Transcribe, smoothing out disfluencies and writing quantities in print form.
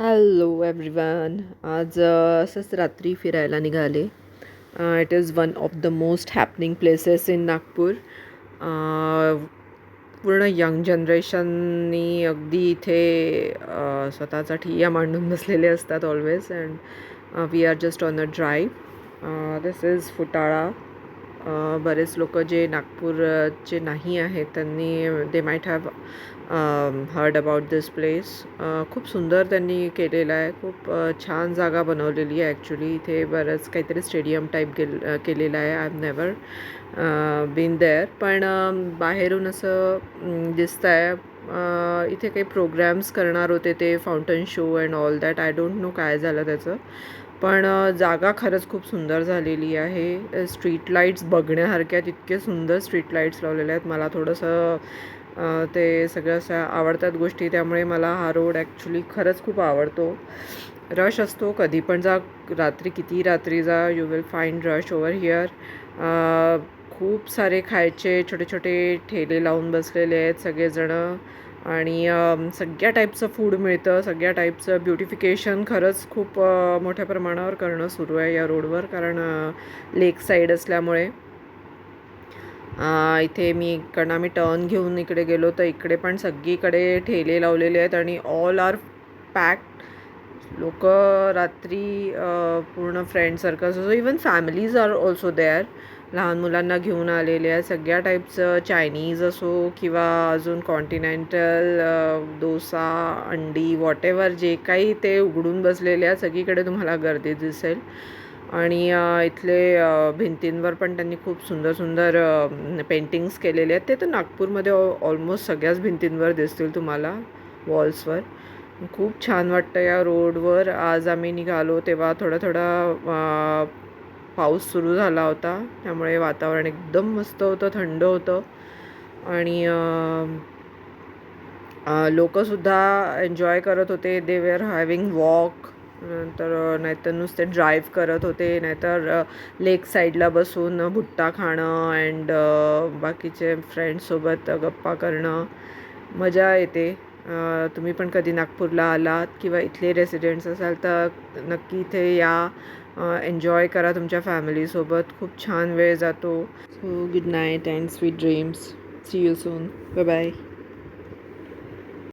Hello everyone. आज असंच रात्री फिरायला निघाले. It is one of the most happening places in Nagpur. पूर्ण यंग जनरेशननी अगदी इथे स्वतःचा ठिय्या मांडून बसलेले असतात always. And we are just on a drive. This is Futala. बरेच लोक जे नागपूरचे नाही आहेत त्यांनी they might have heard about this place. खूप सुंदर त्यांनी केलेलं आहे. खूप छान जागा बनवलेली आहे ॲक्च्युली. इथे बरंच काहीतरी स्टेडियम टाईप केलेलं आहे. I have never been there, पण बाहेरून असं दिसतं आहे. इथे काही प्रोग्रॅम्स करणार होते ते fountain show and all that. I don't know काय झालं त्याचं, पण जागा खरंच खूप सुंदर झालेली आहे. स्ट्रीट लाईट्स बघण्यासारख्या इतके सुंदर स्ट्रीट लाईट्स लावलेले आहेत. मला थोडंसं ते सगळं असं आवडतात गोष्टी, त्यामुळे मला हा रोड ॲक्च्युली खरंच खूप आवडतो. रश असतो कधी पण जा, रात्री किती रात्री जा, you will find rush over here. खूप सारे खायचे छोटे छोटे ठेले लावून बसलेले आहेत सगळेजणं, आणि सगळ्या टाईपचं फूड मिळतं. सगळ्या टाईपचं ब्युटिफिकेशन खरंच खूप मोठ्या प्रमाणावर करणं सुरू आहे या रोडवर, कारण लेक साईड असल्यामुळे. इथे इकडनं आम्ही टर्न घेऊन इकडे गेलो तर इकडे पण सगळीकडे ठेले लावलेले आहेत आणि ऑल आर पॅक्ड. लोक रात्री पूर्ण फ्रेंड सर्कल्स असो, even families are also there. लहान मुलांना घेऊन आलेले आहेत. सगळ्या टाईपचं चायनीज असो किंवा अजून कॉन्टिनेंटल, डोसा, अंडी, वॉटेवर जे काही ते उघडून बसलेले आहेत. सगळीकडे तुम्हाला गर्दी दिसेल. आणि इथले भिंतींवर पण त्यांनी खूप सुंदर सुंदर पेंटिंग्स केलेले आहेत. ते तर नागपूरमध्ये ऑलमोस्ट सगळ्याच भिंतींवर दिसतील तुम्हाला, वॉल्सवर. खूप छान वाटतं या रोडवर. आज आम्ही निघालो तेव्हा थोडा पाऊस सुरू झाला होता, त्यामुळे वातावरण एकदम मस्त होतं, थंड होतं. आणि लोकंसुद्धा एन्जॉय करत होते. दे वेअर हॅविंग वॉक, नाहीतर नुसते ड्राईव्ह करत होते, नाहीतर लेक साईडला बसून भुट्टा खाणं अँड बाकीचे फ्रेंड्ससोबत गप्पा करणं. मजा येते. तुम्ही पण कधी नागपूरला आलात किंवा इथले रेसिडेंट्स असाल तर नक्की इथे या. एन्जॉय करा तुमच्या फॅमिलीसोबत. खूप छान वेळ जातो. So good night and sweet dreams. See you soon. Bye bye.